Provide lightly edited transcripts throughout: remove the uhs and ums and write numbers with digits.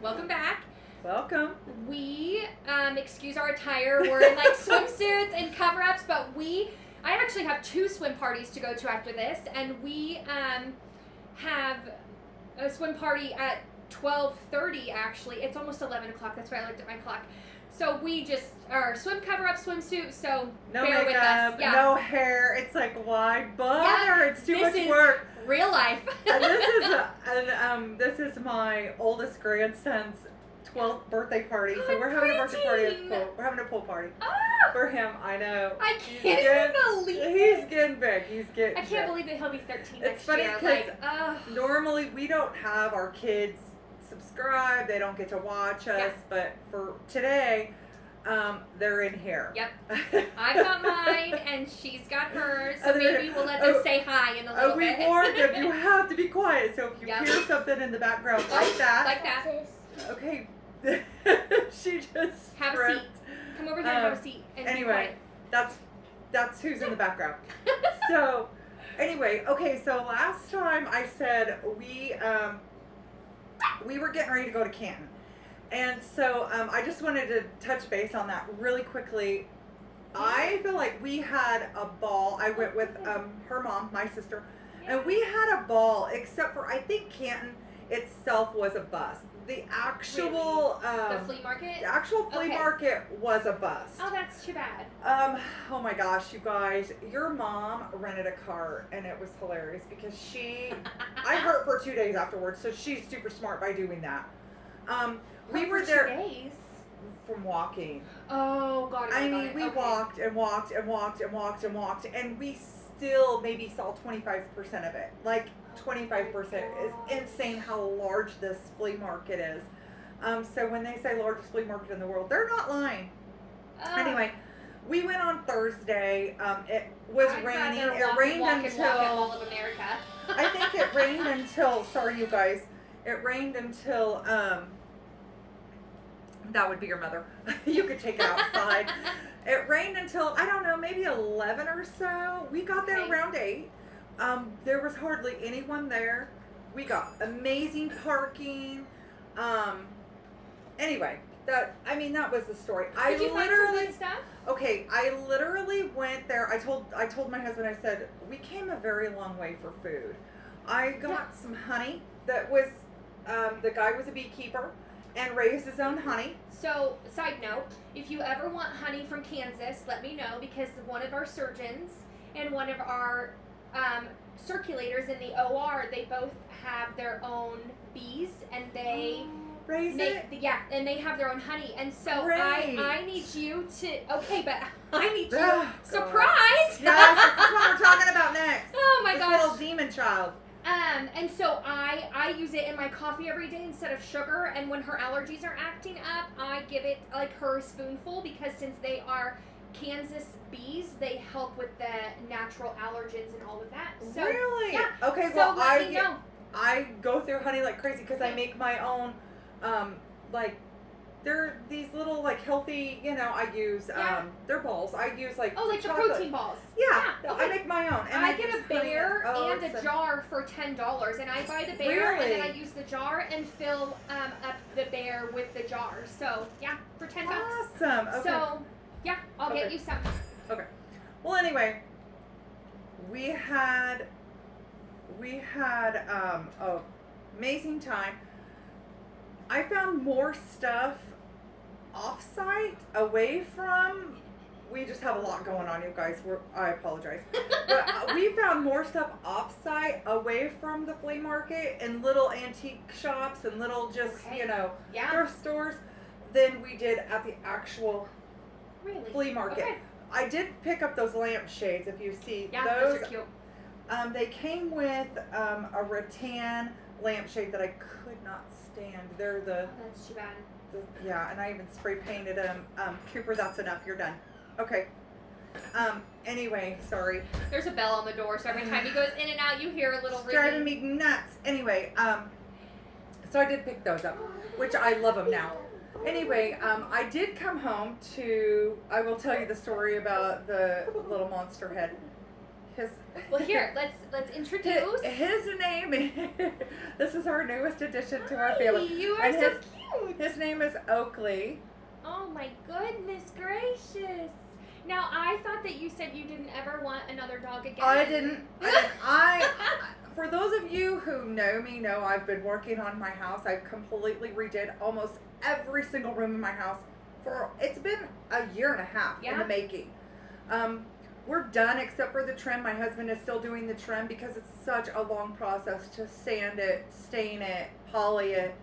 Welcome back. Welcome. We excuse our attire. We're in like swimsuits and cover-ups, but I actually have 2 swim parties to go to after this, and we have a swim party at 12:30. Actually, it's almost 11 o'clock. That's why I looked at my clock. So we just are swim cover-up swimsuit. So No bear makeup, with us. Yeah. no hair. It's like, why bother? Yeah, It's too much this is work. Real life. And this is my oldest grandson's 12th birthday party. So we're having a birthday party at the pool. We're having a pool party for him. I know. I can't even believe it. He's getting big. He's getting. I can't believe that he'll be 13 It's next funny year. because normally we don't have our kids subscribe. They don't get to watch us. Yeah. But for today, they're in here. Yep. I've got mine and she's got hers. So maybe we'll let them say hi in a little bit. We warned them. You have to be quiet. So if you hear something in the background like that. Like that. Okay. She just have a seat. Come over here and have a seat. And anyway, that's who's in the background. So anyway, okay, so last time I said we were getting ready to go to Canton. And so I just wanted to touch base on that really quickly. I feel like we had a ball. I went with her mom, my sister, and we had a ball, except for I think Canton itself was a bust. The actual the flea market? The actual flea market was a bust. Oh, that's too bad. Oh my gosh, you guys, your mom rented a car and it was hilarious because I hurt for 2 days afterwards, so she's super smart by doing that. We were there 2 days from walking. Oh, got it. We walked and walked and walked and walked and walked, and we still maybe saw 25% of it. Like 25% is insane how large this flea market is. So when they say largest flea market in the world, they're not lying. Anyway, we went on Thursday. It was raining. It rained until all of America. I think it rained until. Sorry, you guys. It rained until. That would be your mother. You could take it outside. It rained until, I don't know, maybe 11 or so. We got there around 8. There was hardly anyone there. We got amazing parking. Anyway, that was the story. Did you find some good stuff? Okay, I literally went there. I told my husband, I said, we came a very long way for food. I got some honey that was, the guy was a beekeeper and raised his own honey. So, side note, if you ever want honey from Kansas, let me know, because one of our surgeons and one of our circulators in the OR, they both have their own bees, and they and they have their own honey. And so I need you to, okay, but I need you, surprise! Yes, that's what we're talking about next. Oh my gosh. This little demon child. And so I use it in my coffee every day instead of sugar, and when her allergies are acting up, I give it like her spoonful, because since they are Kansas bees, they help with the natural allergens and all of that. So, really? Yeah. Okay, so well, let me know. I go through honey like crazy because I make my own, they're these little like healthy, I use, they're balls. I use like the protein balls. Yeah, okay. I make my own. And I get a bear and a jar for $10, and I buy the bear and then I use the jar and fill up the bear with the jar. So yeah, for $10. Awesome. Okay. So yeah, I'll get you some. Okay. Well, anyway, we had amazing time. I found more stuff off-site, away from. We just have a lot going on, you guys. I apologize, but we found more stuff off-site, away from the flea market, and little antique shops and little thrift stores, than we did at the actual flea market. Okay. I did pick up those lampshades. If you see, those are cute. They came with a rattan lampshade that I could not stand. They're that's too bad. And I even spray painted them. Cooper, that's enough. You're done. Okay. Anyway, sorry. There's a bell on the door, so every time he goes in and out, you hear a little ringing. Driving me nuts. Anyway, so I did pick those up, which I love them now. Anyway, I did come home I will tell you the story about the little monster head. Well, here, let's introduce. His name is, this is our newest addition to our Hi, family. you are And so cute. His name is Oakley. Oh my goodness gracious. Now, I thought that you said you didn't ever want another dog again. I didn't. For those of you who know me, know I've been working on my house. I've completely redid almost every single room in my house. It's been a year and a half in the making. We're done except for the trim. My husband is still doing the trim because it's such a long process to sand it, stain it, poly it.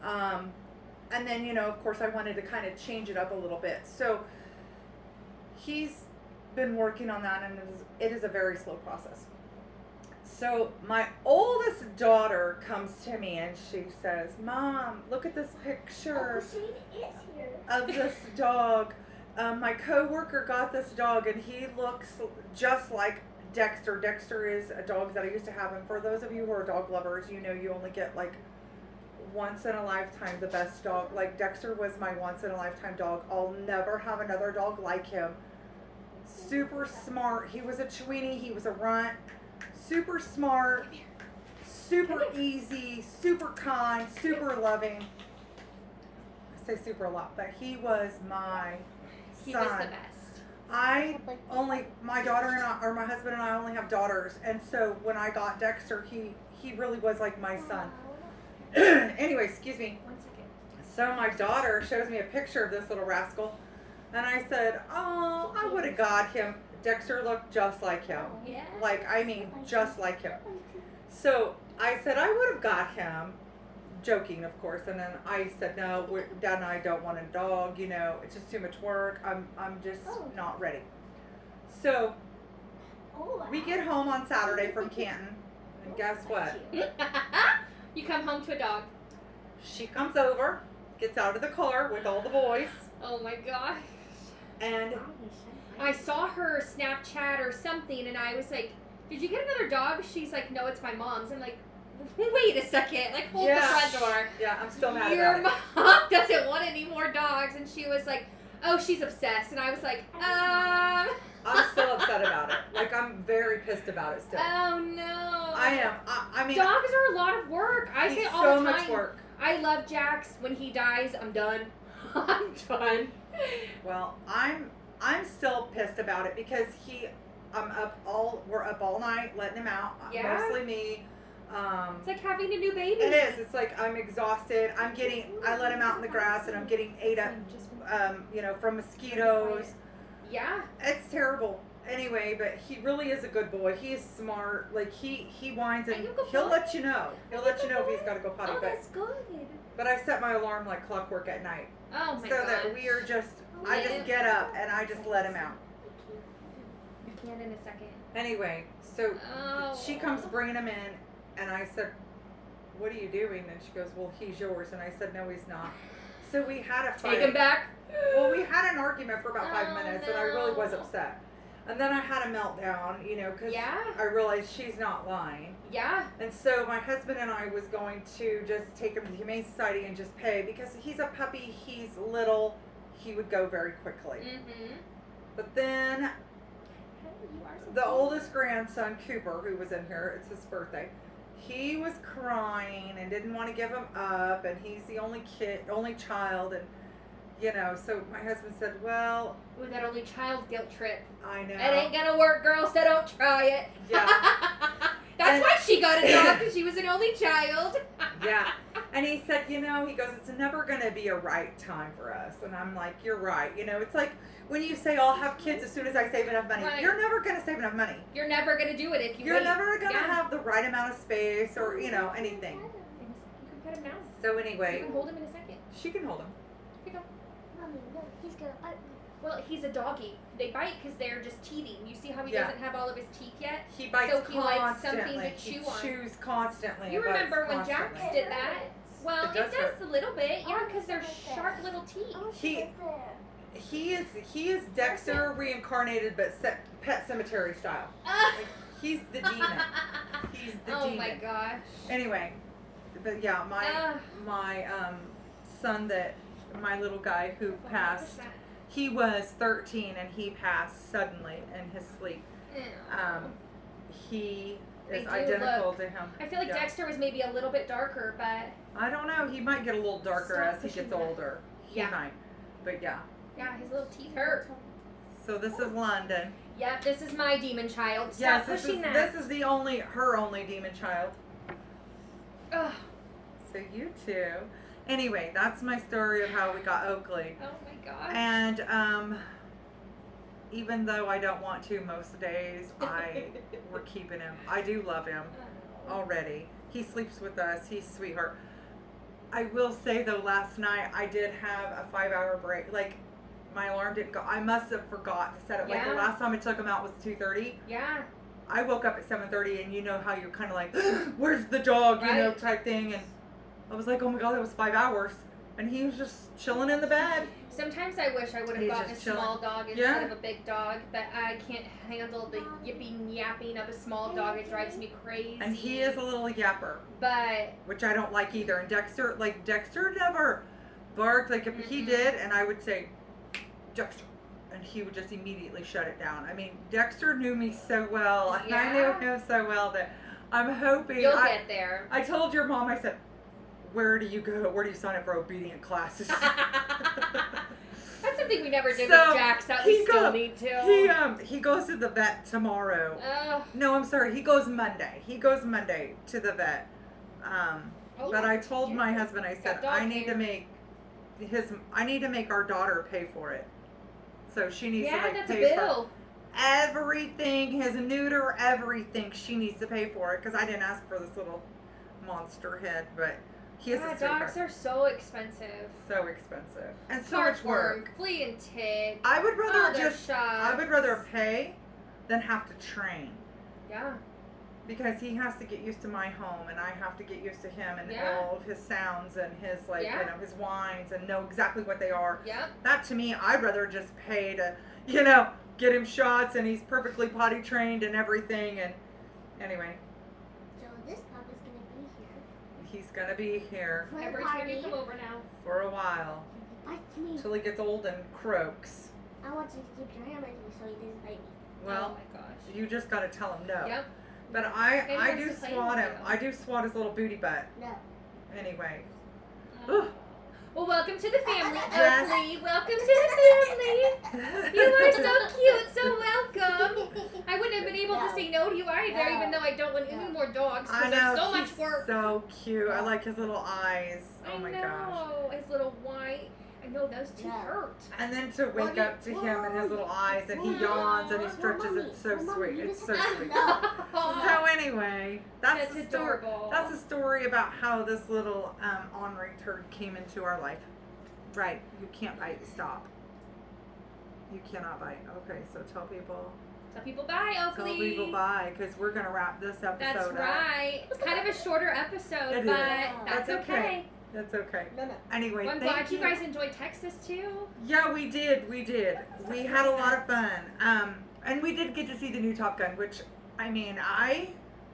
And then, you know, of course, I wanted to kind of change it up a little bit. So he's been working on that, and it is a very slow process. So my oldest daughter comes to me and she says, "Mom, look at this picture of this dog. My coworker got this dog, and he looks just like Dexter. Dexter is a dog that I used to have, and for those of you who are dog lovers, you know you only get like once in a lifetime the best dog. Like Dexter was my once in a lifetime dog. I'll never have another dog like him. Super smart. He was a Tweenie. He was a runt. Super smart. Super easy. Super kind. Super loving. I say super a lot, but he was my He son. was the best. My daughter and I, or my husband and I only have daughters, and so when I got Dexter, he really was like my son. Anyway, excuse me. 1 second. So my daughter shows me a picture of this little rascal, and I said, "Oh, I would have got him." Dexter looked just like him. Yeah. Like, I mean, just like him. So I said I would have got him, joking, of course. And then I said, "No, Dad and I don't want a dog. You know, it's just too much work. I'm just not ready." So we get home on Saturday from Canton, and guess what? You come home to a dog. She comes over, gets out of the car with all the boys, Oh my gosh. and I saw her Snapchat or something, and I was like, "Did you get another dog?" She's like, "No, it's my mom's." I'm like, "Wait a second, like hold the front door." Yeah, I'm still mad Your about it. mom doesn't want any more dogs, and she was like, "Oh, she's obsessed," and I was like, I'm still upset about it. Like, I'm very pissed about it still. Oh no. I am. I mean, dogs are a lot of work. I say it's all so the time. much work. I love Jax. When he dies, I'm done. I'm done. Well, I'm still pissed about it because we're up all night letting him out. Yeah. Mostly me. It's like having a new baby. It is. It's like I'm exhausted. I let him out in the grass and I'm getting ate up, from mosquitoes. Yeah. It's terrible. Anyway, but he really is a good boy. He is smart. Like he whines and he'll let you know. He'll let you know if he's got to go potty. Oh, that's good. But I set my alarm like clockwork at night. Oh my So god. that we are I just get up and I just let him out. You can in a second. Anyway, so Oh. she comes bringing him in, and I said, "What are you doing?" And she goes, "Well, he's yours." And I said, "No, he's not." So we had a fight. Take him back. Well, we had an argument for about 5 minutes, and I really was no. upset. And then I had a meltdown, because Yeah. I realized she's not lying. Yeah. And so my husband and I was going to just take him to the Humane Society and just pay, because he's a puppy, he's little, he would go very quickly. Mm-hmm. But then You are so the cute. oldest grandson, Cooper, who was in here, it's his birthday, he was crying and didn't want to give him up, and he's the only child, and so my husband said, "Well, With that only child guilt trip. I know." It ain't gonna work, girl, so don't try it. Yeah. That's And- why she got a dog, because she was an only child. Yeah. And he said, he goes, "It's never going to be a right time for us." And I'm like, "You're right." It's like when you say, "I'll have kids as soon as I save enough money." Right. You're never going to save enough money. You're never gonna do it if you You're wait. never going to Yeah. have the right amount of space or, anything. You can pet him now. So You anyway, can hold him in a second. she can hold him. Here you go. Mommy, look, he's gonna bite me. Well, he's a doggy. They bite because they're just teething. You see how he Yeah. doesn't have all of his teeth yet? He bites So he likes something constantly. to chew He on. chews constantly. You and bites remember when Jax constantly. did that? Well, It it does does hurt. a little bit, yeah, because they're sharp little teeth. Oh, He- she's there. He is Dexter reincarnated, but Pet Cemetery style. Like, he's the demon. He's the Oh demon. my gosh. Anyway, but yeah, my son my little guy who What passed, was that? he was 13 and he passed suddenly in his sleep. Ew. he They is do identical look. to him. I feel like Yeah. Dexter was maybe a little bit darker, but I don't know. He might get a little darker Stop as he pushing gets that. older. He Yeah. might. But yeah. yeah, his little teeth hurt. So this is London. Yep, this is my demon child. Stop Yes, this pushing is, that. this is her only demon child. Ugh. So you two. Anyway, that's my story of how we got Oakley. Oh my gosh. And even though I don't want to most days, we're keeping him. I do love him already. He sleeps with us. He's a sweetheart. I will say though, last night I did have a 5-hour break. Like my alarm didn't go. I must have forgot to set it. Like the Yeah. last time I took him out was 2:30. Yeah. I woke up at 7:30, and you know how you're kind of like, where's the dog, you know, Right. type thing. And I was like, oh my God, that was 5 hours. And he was just chilling in the bed. Sometimes I wish I would have He's gotten a just chilling. small dog instead Yeah. of a big dog, but I can't handle the yipping yapping of a small dog. It drives me crazy. And he is a little yapper, But which I don't like either. And Dexter never barked. Like if he did, and I would say, Dexter, and he would just immediately shut it down. I mean, Dexter knew me so well, and I knew Yeah. him so well that I'm hoping. you'll get there. I told your mom, I said, where do you go? Where do you sign up for obedient classes? That's something we never did So, with Jax that we he still go- need to. He goes to the vet tomorrow. Oh, No, I'm sorry. He goes Monday. He goes Monday to the vet. Oh, But I told my husband, I said, Got dog I need hair. to make our daughter pay for it. So she needs to yeah, like that's a pay for bill. everything, his neuter, everything. She needs to pay for it because I didn't ask for this little monster head, but he is a God, sweetheart. dogs are so expensive. So expensive and so much Heartworm, work. flea and tick. I would rather all their just shots. I would rather pay than have to train. Yeah. Because he has to get used to my home, and I have to get used to him and Yeah. all of his sounds and his Yeah. his whines and know exactly what they are. Yep. That to me, I'd rather just pay to get him shots, and he's perfectly potty trained and everything. And anyway, So this pup is gonna be here. he's gonna be here For Every the time you party. come over now. for a while Bite me. till he gets old and croaks. I want you to keep your hand on me so he doesn't bite me. Oh Well, my gosh. you just gotta tell him no. Yep. But And I he do wants to play swat with him. you. I do swat his little booty butt. No. Anyway. Oh. Well, welcome to the family, Yes. Oakley. Welcome to the family. You are so cute, so welcome. I wouldn't have been able to say no to you either, even though I don't want any more dogs I because know. there's so he's much work. so cute. I like his little eyes. Oh my I gosh. know. His little white. I know those two Yeah. hurt. And then to wake up to him and his little eyes, and he yawns and he stretches. It's so sweet. It's so sweet. So anyway, that's the story. adorable. That's a story about how this little ornery turd came into our life. Right. You can't bite. Stop. You cannot bite. Okay. So tell people. Tell people bye, Oakley. Tell people bye, because we're gonna wrap this episode That's up. right. It's kind of a shorter episode, It is. but That's that's okay. That's okay. No, no. Anyway, Well, I'm thank glad you guys enjoyed Texas too. Yeah, we did. We had a lot of fun. And we did get to see the new Top Gun, which, I mean, I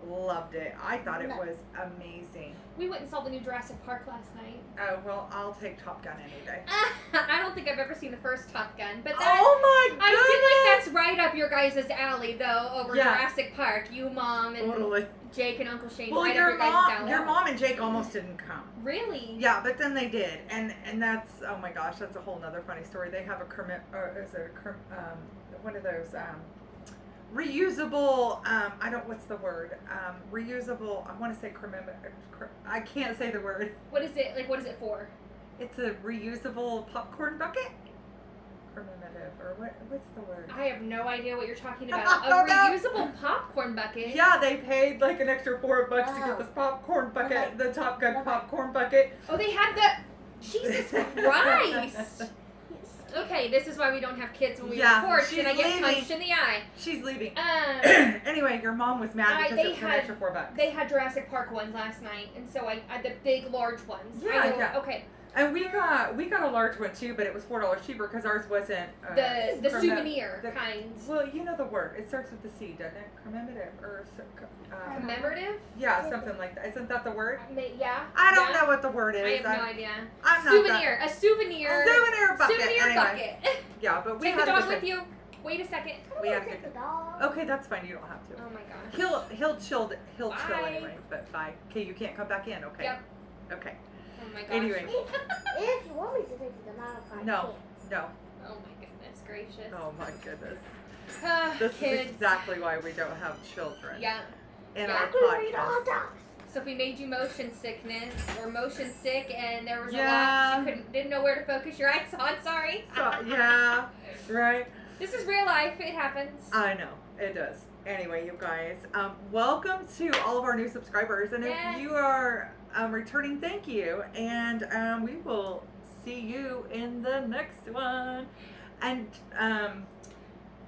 loved it. I thought it was amazing. We went and saw the new Jurassic Park last night. Oh, well, I'll take Top Gun any day. I don't think I've ever seen the first Top Gun, but that, Oh my goodness! I feel like that's right up your guys' alley, though, over Yeah. Jurassic Park. You, Mom, and Totally. Jake and Uncle Shane, Well, right up your your guys' alley. mom and Jake almost didn't come. Really? Yeah, but then they did, and that's, oh my gosh, that's a whole nother funny story. They have one of those reusable, reusable, I want to say I can't say the word. What is it? Like, what is it for? It's a reusable popcorn bucket? Commemorative, or what's the word? I have no idea what you're talking I about. don't A know. reusable popcorn bucket? Yeah, they paid like an extra $4 to Wow. get this popcorn bucket, Okay. the Top Gun Okay. popcorn bucket. Oh, they had the... Jesus Christ! Okay, this is why we don't have kids when we Yeah, record, she's and I get leaving. punched in the eye. She's leaving. Um, Anyway, your mom was mad because they it was an had- extra $4. they had Jurassic Park ones last night, and so I the big, large ones. Yeah, I know, yeah. Okay, And we got a large one too, but it was $4 cheaper because ours wasn't the souvenir the- kind. Well, you know the word. It starts with the C, doesn't it? Commemorative or Commemorative? yeah, something like that. Isn't that the word? Yeah. I don't yeah. know what the word I is. have no idea. I'm not Souvenir. A souvenir. Souvenir bucket. Souvenir anyway. bucket. Yeah, but we Take the had dog the with same. you. Wait a second. I We don't have want to- the dog. Okay, that's fine. You don't have to. Oh my gosh. He'll chill Bye. anyway. But bye. Okay, you can't come back in. Okay. Yep. Okay. Oh my gosh. Anyway. If you want me to take them out, I No. No. Oh my goodness gracious. Oh my goodness. Ah, This kids. is exactly why we don't have children Yeah. in Yeah. our can. I can all podcast. dogs. So if we made you motion sickness or motion sick and there was a Yeah. lot you didn't know where to focus your eyes on, sorry. So, yeah. Right. This is real life. It happens. I know it does. Anyway, you guys, welcome to all of our new subscribers, and Yes. if you are returning, thank you, and we will see you in the next one. And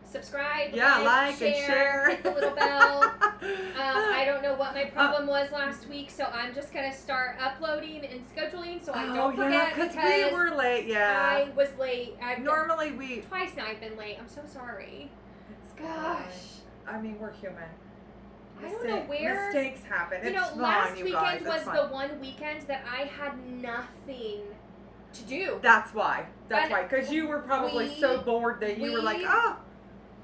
Subscribe, yeah, like and share. hit the little bell. I don't know what my problem was last week, so I'm just gonna start uploading and scheduling so I don't forget because because we were late. Yeah. I was late. Normally we. Twice now I've been late. I'm so sorry. It's Gosh. fine. I mean, we're human. I don't know where. Mistakes happen. You It's know, fine, last you weekend guys. was It's fine. the one weekend that I had nothing to do. That's why. That's And why. Because you were probably so bored that you were like, we- oh,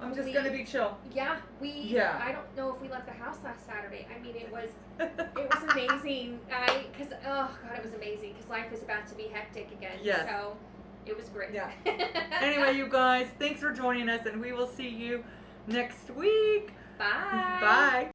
I'm just we- gonna be chill. Yeah, Yeah. I don't know if we left the house last Saturday. I mean, it was amazing. Because oh god, it was amazing. Because life is about to be hectic again. Yes. So it was great. Yeah. Anyway, you guys, thanks for joining us, and we will see you next week. Bye. Bye.